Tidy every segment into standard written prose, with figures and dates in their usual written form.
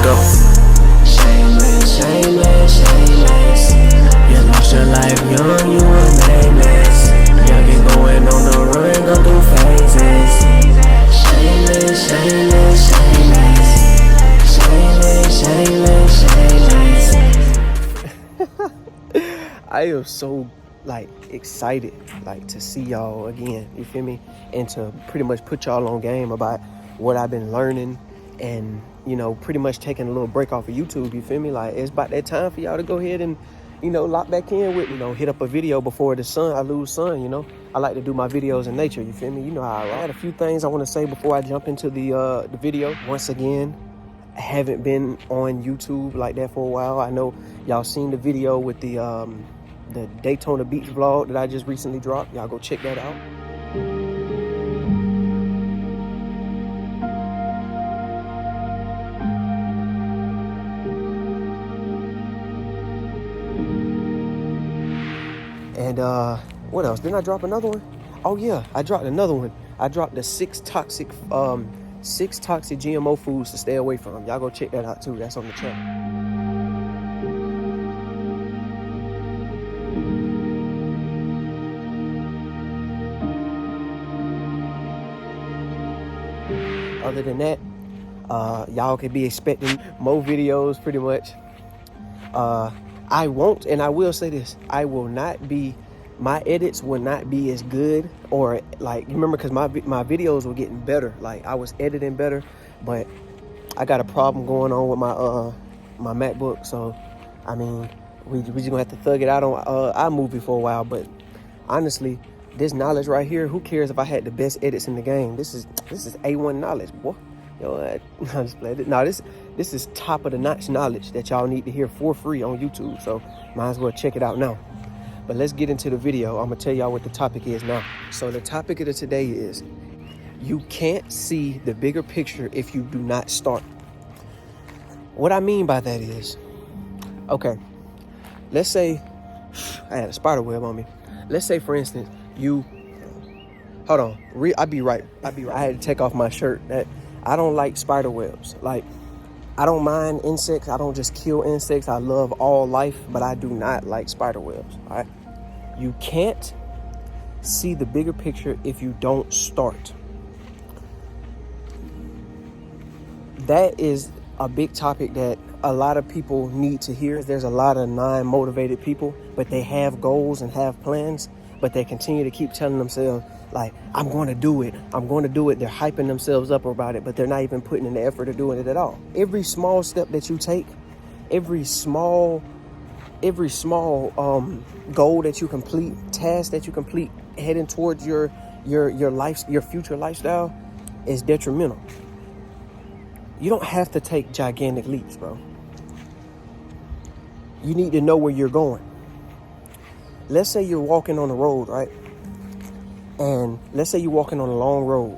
go. Shameless, shameless, shameless. You lost your life young, you were nameless. Youngin' going on the run, go through phases. Shameless, shameless, shameless. Shameless, shameless, shameless. I am so excited to see y'all again, you feel me, and to pretty much put y'all on game about what I've been learning, and pretty much taking a little break off of YouTube, you feel me. It's about that time for y'all to go ahead and lock back in with hit up a video before I lose sun. I like to do my videos in nature, you feel me. I had a few things I want to say before I jump into the video. Once again, I haven't been on YouTube like that for a while. I know y'all seen the video with the Daytona Beach vlog that I just recently dropped. Y'all go check that out. And what else? Didn't I drop another one? Oh yeah, I dropped another one. I dropped the six toxic GMO foods to stay away from. Y'all go check that out too. That's on the channel. Other than that, y'all could be expecting more videos pretty much. I won't, and I will say this, my edits will not be as good, or you remember, because my videos were getting better. I was editing better, but I got a problem going on with my MacBook. So I mean, we just gonna have to thug it out on iMovie for a while. But honestly, this knowledge right here, who cares if I had the best edits in the game? This is A1 knowledge, boy. I'm just playing it. No, this is top of the notch knowledge that y'all need to hear for free on YouTube. So might as well check it out now. But let's get into the video. I'm gonna tell y'all what the topic is now. So the topic of today is, you can't see the bigger picture if you do not start. What I mean by that is, okay, let's say I had a spider web on me. Let's say, for instance, hold on, I'll be right. I had to take off my shirt. I don't like spider webs. I don't mind insects. I don't just kill insects. I love all life, but I do not like spider webs. All right. You can't see the bigger picture if you don't start. That is a big topic that a lot of people need to hear. There's a lot of non-motivated people, but they have goals and have plans, but they continue to keep telling themselves, I'm going to do it. I'm going to do it. They're hyping themselves up about it, but they're not even putting in the effort of doing it at all. Every small step that you take, every small goal that you complete, task that you complete, heading towards your future lifestyle, is detrimental. You don't have to take gigantic leaps, bro. You need to know where you're going. Let's say you're walking on the road, right? And let's say you're walking on a long road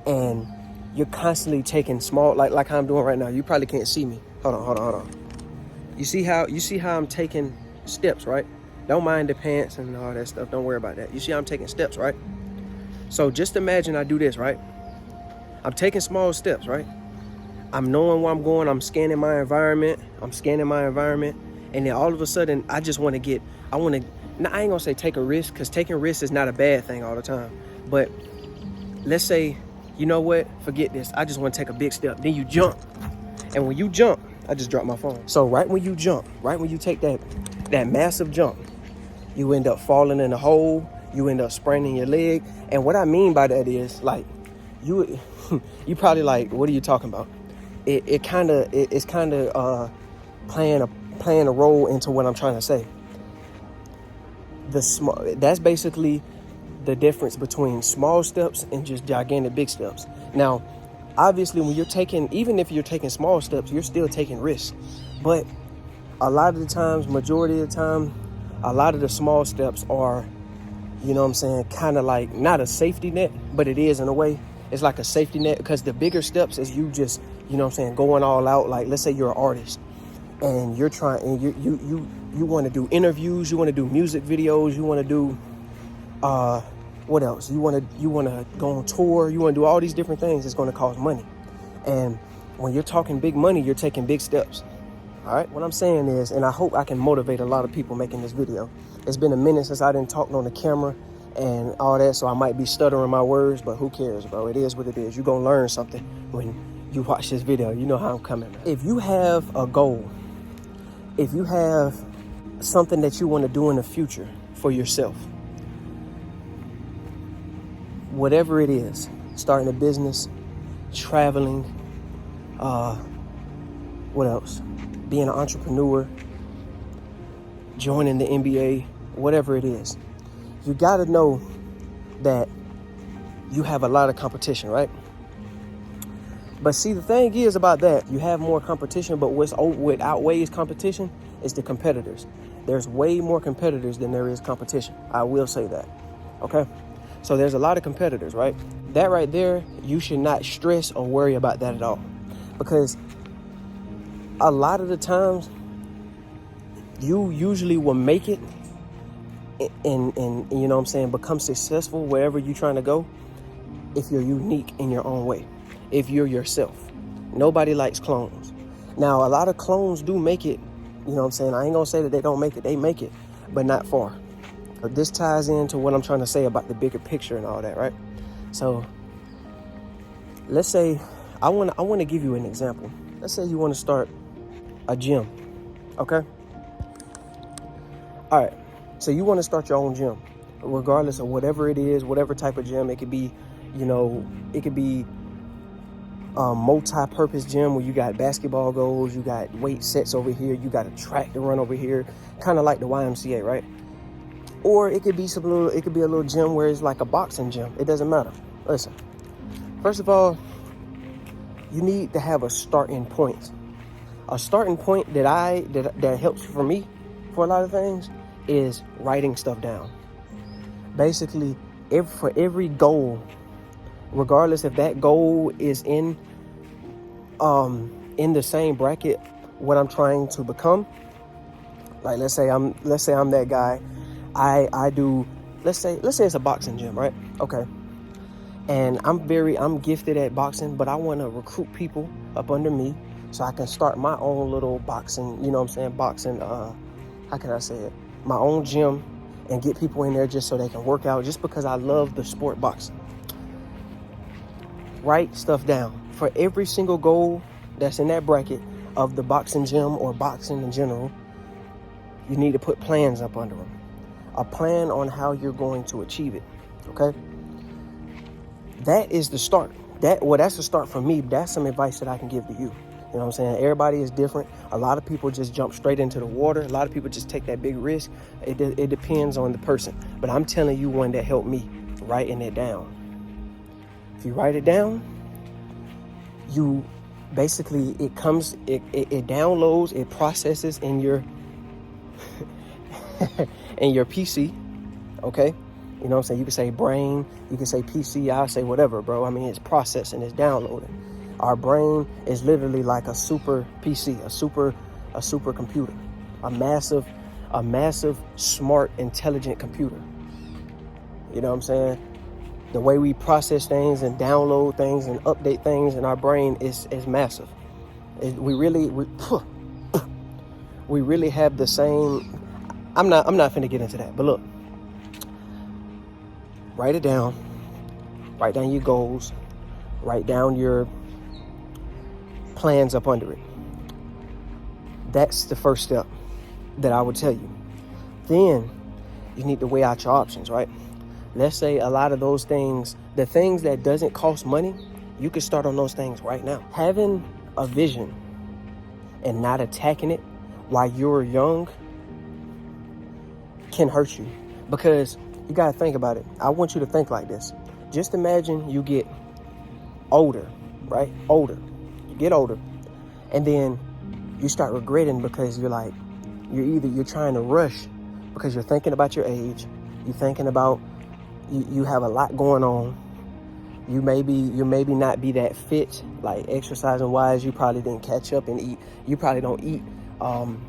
and you're constantly taking small, like how I'm doing right now. You probably can't see me. Hold on. You see how I'm taking steps, right? Don't mind the pants and all that stuff. Don't worry about that. You see how I'm taking steps, right? So just imagine I do this, right? I'm taking small steps, right? I'm knowing where I'm going. I'm scanning my environment. And then all of a sudden, I ain't gonna say take a risk, because taking risks is not a bad thing all the time. But let's say, you know what? Forget this. I just want to take a big step. Then you jump. And when you jump, I just dropped my phone. So right when you jump, right when you take that massive jump, you end up falling in a hole. You end up spraining your leg. And what I mean by that is, you probably what are you talking about? It's kind of playing a role into what I'm trying to say. That's basically the difference between small steps and just gigantic big steps. Now, obviously, even if you're taking small steps, you're still taking risks. But a lot of the times, majority of the time, a lot of the small steps are, kind of not a safety net, but it is in a way. It's like a safety net, because the bigger steps is you just, going all out. Let's say you're an artist and you're trying, and you want to do interviews, you want to do music videos, you want to do what else? You want to go on tour, you want to do all these different things. It's going to cost money. And when you're talking big money, you're taking big steps. All right, what I'm saying is, and I hope I can motivate a lot of people making this video. It's been a minute since I didn't talk on the camera and all that, so I might be stuttering my words, but who cares, bro? It is what it is. You're gonna learn something when you watch this video. You know how I'm coming, man. If you have a goal, if you have something that you want to do in the future for yourself, whatever it is, starting a business, traveling, what else? Being an entrepreneur, joining the NBA, whatever it is, you got to know that you have a lot of competition, right? But see, the thing is about that, you have more competition, but what outweighs competition is the competitors. There's way more competitors than there is competition. I will say that, okay? So there's a lot of competitors, right? That right there, you should not stress or worry about that at all. Because a lot of the times, you usually will make it and you know what I'm saying, become successful wherever you're trying to go if you're unique in your own way, if you're yourself. Nobody likes clones. Now, a lot of clones do make it, you know what I'm saying? I ain't gonna say that they don't make it. They make it, but not far. But this ties into what I'm trying to say about the bigger picture and all that, right? So let's say I want to give you an example. Let's say you want to start a gym, okay? All right, so you want to start your own gym, regardless of whatever it is, whatever type of gym. It could be, you know, it could be a multi-purpose gym where you got basketball goals, you got weight sets over here, you got a track to run over here, kind of like the YMCA, right? Or it could be a little gym where it's like a boxing gym. It doesn't matter. Listen, first of all, you need to have a starting point. A starting point that helps for me for a lot of things is writing stuff down. Basically, for every goal, regardless if that goal is in the same bracket what I'm trying to become. Like let's say I'm that guy. I do, let's say it's a boxing gym, right? Okay. And I'm gifted at boxing, but I want to recruit people up under me so I can start my own little boxing, you know what I'm saying? Boxing, how can I say it? My own gym, and get people in there just so they can work out, just because I love the sport boxing. Write stuff down for every single goal that's in that bracket of the boxing gym or boxing in general. You need to put plans up under them. A plan on how you're going to achieve it, okay? That is the start. That's the start for me. That's some advice that I can give to you. You know what I'm saying? Everybody is different. A lot of people just jump straight into the water. A lot of people just take that big risk. It depends on the person. But I'm telling you one that helped me, writing it down. If you write it down, you basically, it downloads, it processes in your in your PC, okay? You know what I'm saying? You can say brain, you can say PC, I'll say whatever, bro. I mean, it's processing, it's downloading. Our brain is literally like a super PC, a super computer, a massive, smart, intelligent computer. You know what I'm saying? The way we process things and download things and update things in our brain is massive. We really have the same. I'm not finna get into that, but look, write it down. Write down your goals. Write down your plans up under it. That's the first step that I would tell you. Then you need to weigh out your options, right? Let's say a lot of those things, the things that doesn't cost money, you can start on those things right now. Having a vision and not attacking it while you're young can hurt you, because you got to think about it. I want you to think like this. Just imagine you get older, right? You get older, and then you start regretting because you're trying to rush because you're thinking about your age. You're thinking about you have a lot going on. You maybe not be that fit, like exercising wise. You probably didn't catch up and eat. You probably don't eat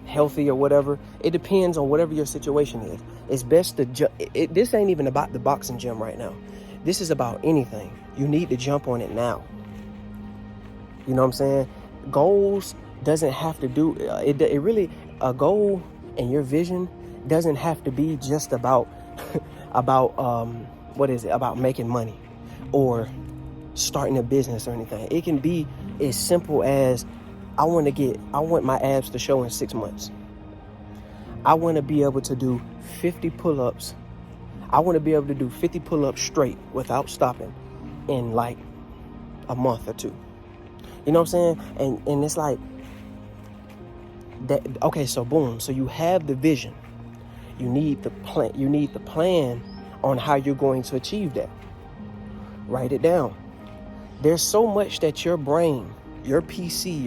healthy or whatever. It depends on whatever your situation is. It's best to this ain't even about the boxing gym right now. This is about anything. You need to jump on it now. You know what I'm saying? Goals doesn't have to do it really, a goal and your vision doesn't have to be just about about what is it, about making money or starting a business or anything. It can be as simple as I want my abs to show in 6 months. I want to be able to do 50 pull-ups. I want to be able to do 50 pull-ups straight without stopping in like a month or two. You know what I'm saying? And it's like that. Okay, so boom. So you have the vision. You need the plan. You need the plan on how you're going to achieve that. Write it down. There's so much that your brain, your PC,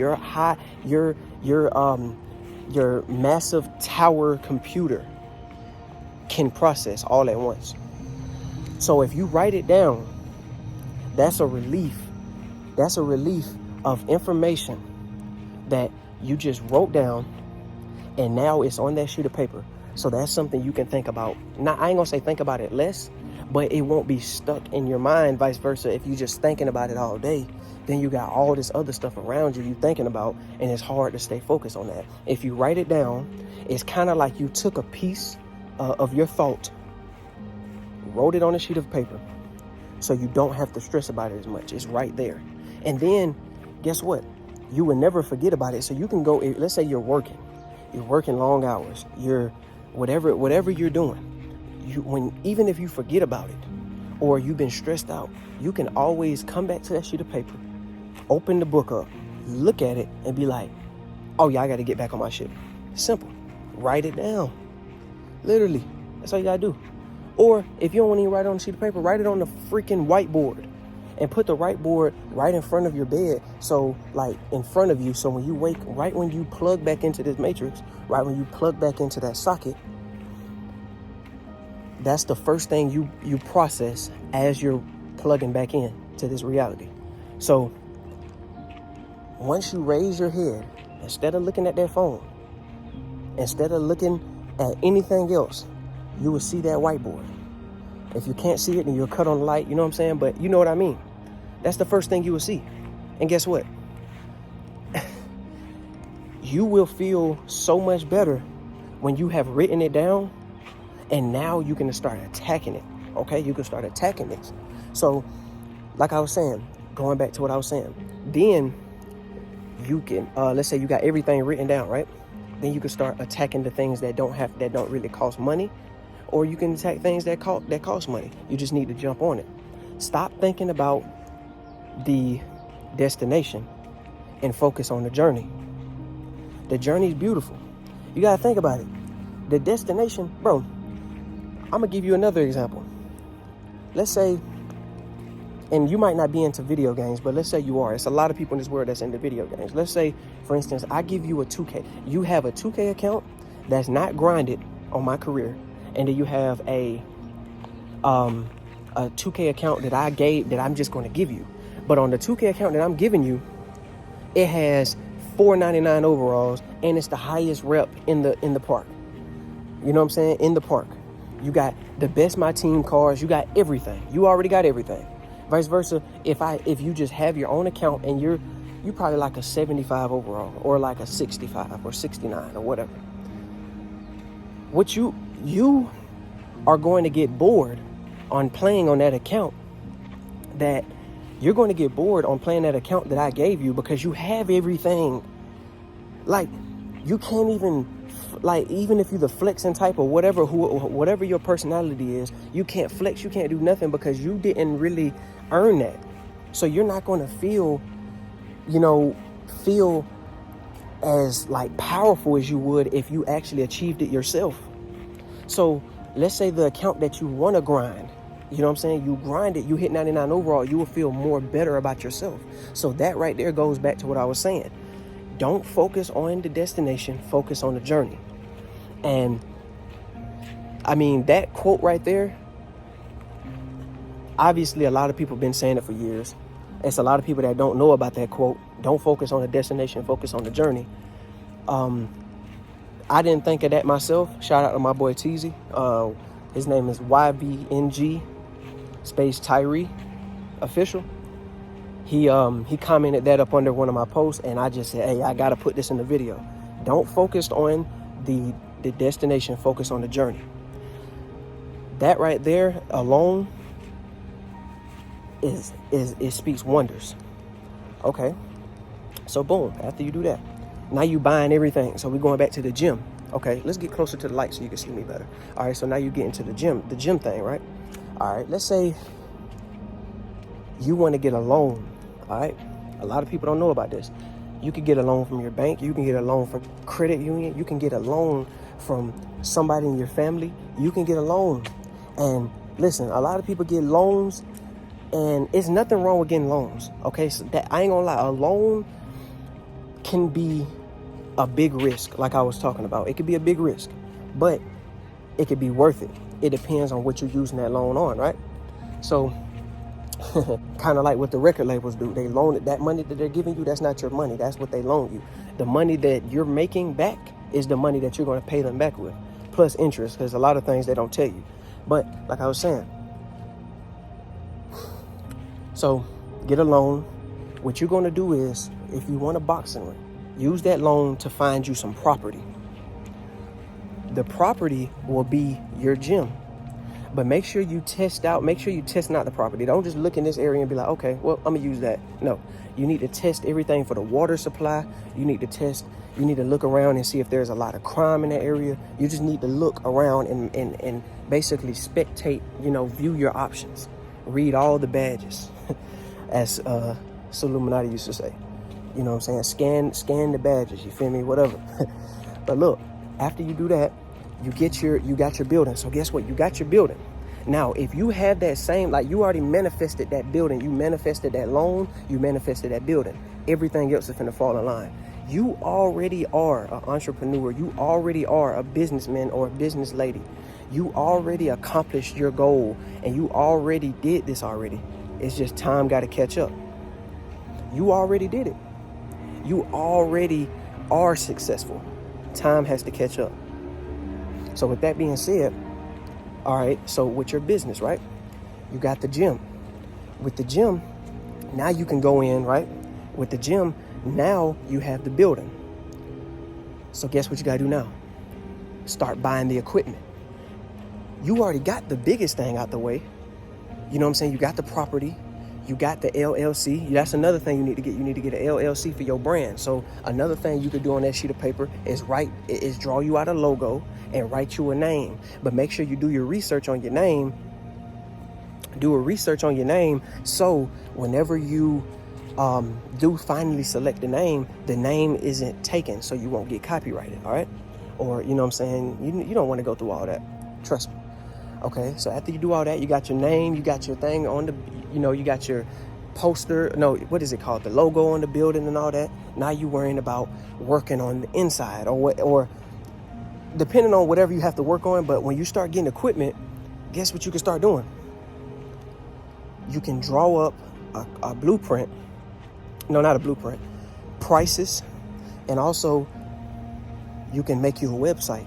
your massive tower computer can process all at once. So if you write it down, that's a relief. That's a relief of information that you just wrote down, and now it's on that sheet of paper. So that's something you can think about. Now, I ain't gonna say think about it less, but it won't be stuck in your mind. Vice versa, if you just thinking about it all day, then you got all this other stuff around you thinking about, and it's hard to stay focused on that. If you write it down, it's kind of like you took a piece of your thought, wrote it on a sheet of paper, so you don't have to stress about it as much. It's right there. And then, guess what? You will never forget about it. So you can go, let's say you're working long hours, you're whatever you're doing. Even if you forget about it or you've been stressed out, you can always come back to that sheet of paper, open the book up, look at it, and be like, oh yeah, I got to get back on my shit. Simple. Write it down. Literally. That's all you got to do. Or if you don't want to write it on a sheet of paper, write it on the freaking whiteboard and put the whiteboard right in front of your bed. So like in front of you. So when you wake, right when you plug back into this matrix, right when you plug back into that socket, that's the first thing you process as you're plugging back in to this reality. So once you raise your head, instead of looking at that phone, instead of looking at anything else, you will see that whiteboard. If you can't see it, then you'll cut on the light, you know what I'm saying? But you know what I mean. That's the first thing you will see. And guess what? You will feel so much better when you have written it down, and now you can start attacking it. Okay, you can start attacking this. So like I was saying, going back to what I was saying, then you can let's say you got everything written down, right? Then you can start attacking the things that don't really cost money, or you can attack things that cost money. You just need to jump on it. Stop thinking about the destination and focus on the journey. The journey is beautiful. You gotta think about it. The destination, bro, I'm gonna give you another example. Let's say, and you might not be into video games, but let's say you are. It's a lot of people in this world that's into video games. Let's say, for instance, I give you a 2K. You have a 2K account that's not grinded on my career, and then you have a 2K account that I'm just going to give you. But on the 2K account that I'm giving you, it has 499 overalls, and it's the highest rep in the park. You know what I'm saying? In the park, you got the best my team cars. You got everything. You already got everything. Vice versa, if you just have your own account and you're probably like a 75 overall or like a 65 or 69 or whatever. What you are going to get bored on playing on that account, that you're going to get bored on playing that account that I gave you, because you have everything. Like, you can't even, like, even if you're the flexing type or whatever your personality is, you can't flex, you can't do nothing because you didn't really earn that. So you're not going to feel as like powerful as you would if you actually achieved it yourself. So let's say the account that you want to grind, you know what I'm saying? You grind it, you hit 99 overall, you will feel more better about yourself. So that right there goes back to what I was saying. Don't focus on the destination, focus on the journey. And I mean, that quote right there, obviously a lot of people have been saying it for years. It's a lot of people that don't know about that quote. Don't focus on the destination, focus on the journey. I didn't think of that myself. Shout out to my boy Teezy. His name is YBNG space Tyree official. He commented that up under one of my posts, and I just said, hey, I gotta put this in the video. Don't focus on the destination, focus on the journey. That right there alone it speaks wonders. Okay, so boom, after you do that, now you buying everything. So we're going back to the gym. Okay, let's get closer to the light so you can see me better. All right, so now you get into the gym thing, right? All right, let's say you want to get a loan. All right, a lot of people don't know about this. You can get a loan from your bank. You can get a loan from credit union. You can get a loan from somebody in your family. You can get a loan. And listen, a lot of people get loans, and it's nothing wrong with getting loans. Okay, so that, I ain't gonna lie, a loan can be a big risk, like I was talking about. It could be a big risk, but it could be worth it. It depends on what you're using that loan on, right? So kind of like what the record labels do. They loan it. That money that they're giving you, that's not your money. That's what they loan you. The money that you're making back is the money that you're going to pay them back with, plus interest, because a lot of things they don't tell you. But like I was saying, so get a loan. What you're going to do is, if you want a boxing ring, use that loan to find you some property. The property will be your gym. But make sure you test out the property. Don't just look in this area and be like, okay, well, I'm gonna use that. No, you need to test everything for the water supply. You need to look around and see if there's a lot of crime in that area. You just need to look around and basically spectate, view your options. Read all the badges, as Illuminati used to say. You know what I'm saying? Scan the badges, you feel me? Whatever. But look, after you do that, you got your building. So guess what? You got your building. Now, if you have that same, like you already manifested that building, you manifested that loan, you manifested that building, everything else is finna fall in line. You already are an entrepreneur. You already are a businessman or a business lady. You already accomplished your goal, and you already did this already. It's just time got to catch up. You already did it. You already are successful. Time has to catch up. So with that being said, all right, so with your business, right? You got the gym. With the gym, now you can go in, right? With the gym, now you have the building. So guess what you gotta do now? Start buying the equipment. You already got the biggest thing out the way. You know what I'm saying? You got the property. You got the LLC. That's another thing you need to get. You need to get an LLC for your brand. So another thing you could do on that sheet of paper is draw you out a logo and write you a name. But make sure you do your research on your name. Do a research on your name, so whenever you do finally select the name isn't taken, so you won't get copyrighted, all right? Or, you know what I'm saying? You don't want to go through all that. Trust me. Okay, so after you do all that, you got your name, you got your thing on the, you got your poster, what is it called? The logo on the building and all that. Now you worrying about working on the inside or depending on whatever you have to work on. But when you start getting equipment, guess what you can start doing? You can draw up a blueprint. No, not a blueprint. Prices. And also, you can make you a website.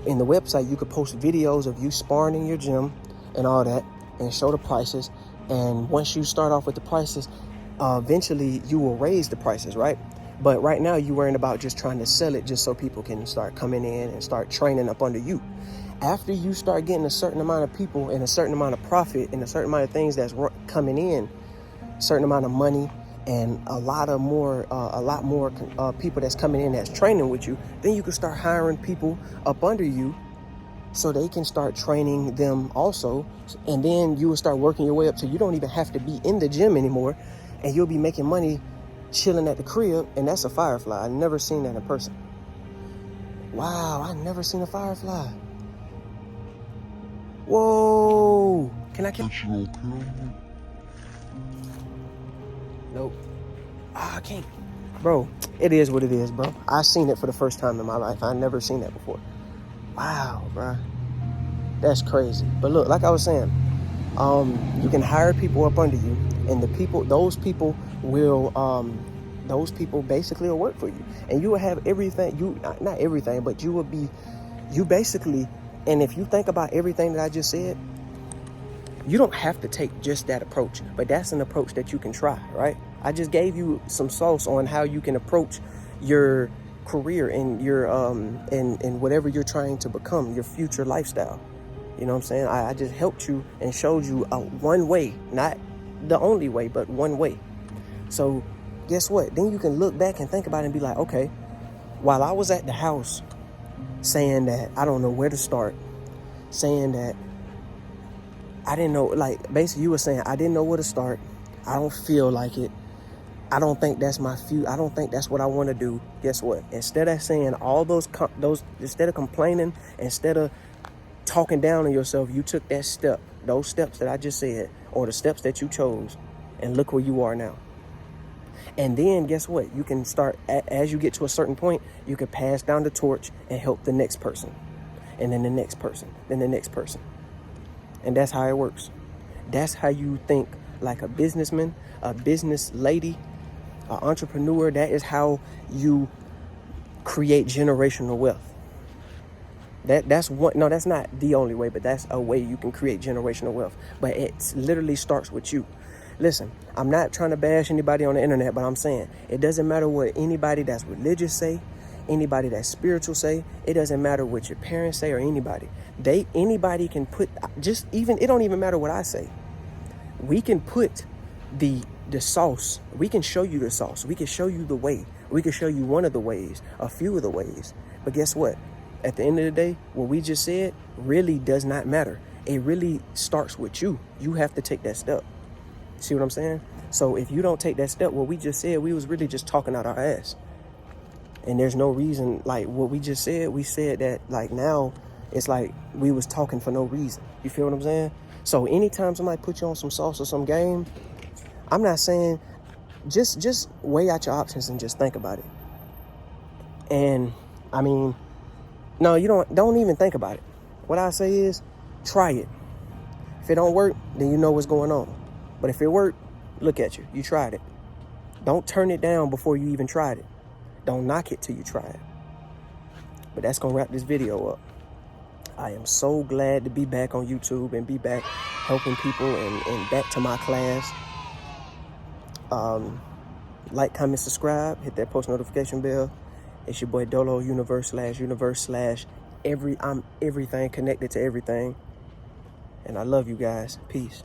In the website, you could post videos of you sparring in your gym and all that and show the prices. And once you start off with the prices, eventually you will raise the prices, right? But right now you're worrying about just trying to sell it just so people can start coming in and start training up under you. After you start getting a certain amount of people and a certain amount of profit and a certain amount of things that's coming in, a certain amount of money and a lot more people that's coming in that's training with you, then you can start hiring people up under you so they can start training them also. And then you will start working your way up so you don't even have to be in the gym anymore, and you'll be making money chilling at the crib. And that's a firefly. I've never seen that in person. Wow, I've never seen a firefly. Whoa, can I catch you? Nope. I can't. Bro, it is what it is, bro. I seen it for the first time in my life. I never seen that before. Wow, bro. That's crazy. But look, like I was saying, you can hire people up under you, and those people basically will work for you. And you will have everything, not everything, but you basically, and if you think about everything that I just said, You don't have to take just that approach, but that's an approach that you can try, right? I just gave you some sauce on how you can approach your career and your and whatever you're trying to become, your future lifestyle. You know what I'm saying? I just helped you and showed you one way, not the only way, but one way. So guess what? Then you can look back and think about it and be like, okay, while I was at the house saying that I don't know where to start, saying that I didn't know, like basically you were saying I didn't know where to start. I don't feel like it. I don't think that's my future. I don't think that's what I want to do. Guess what? Instead of saying all those, instead of complaining, instead of talking down on yourself, you took that step, those steps that I just said, or the steps that you chose, and look where you are now. And then guess what? You can start, as you get to a certain point, you can pass down the torch and help the next person, and then the next person, then the next person. And that's how it works. That's how you think like a businessman, a business lady, an entrepreneur. That is how you create generational wealth. That's one. No, that's not the only way, but that's a way you can create generational wealth. But it literally starts with you. Listen, I'm not trying to bash anybody on the internet, but I'm saying it doesn't matter what anybody that's religious say, anybody that's spiritual say. It doesn't matter what your parents say or anybody. Anybody can put, just even, it don't even matter what I say. We can put the sauce. We can show you the sauce. We can show you the way. We can show you one of the ways, a few of the ways. But guess what? At the end of the day, what we just said really does not matter. It really starts with you. You have to take that step. See what I'm saying? So if you don't take that step, what we just said, we was really just talking out our ass. And there's no reason, like what we just said, we said that like now it's like we was talking for no reason. You feel what I'm saying? So anytime somebody put you on some sauce or some game, I'm not saying, just weigh out your options and just think about it. And I mean, no, you don't even think about it. What I say is try it. If it don't work, then you know what's going on. But if it worked, look at you. You tried it. Don't turn it down before you even tried it. Don't knock it till you try it. But that's going to wrap this video up. I am so glad to be back on YouTube and be back helping people and back to my class. Like, comment, subscribe, hit that post notification bell. It's your boy Dolo, universe / I'm everything connected to everything. And I love you guys. Peace.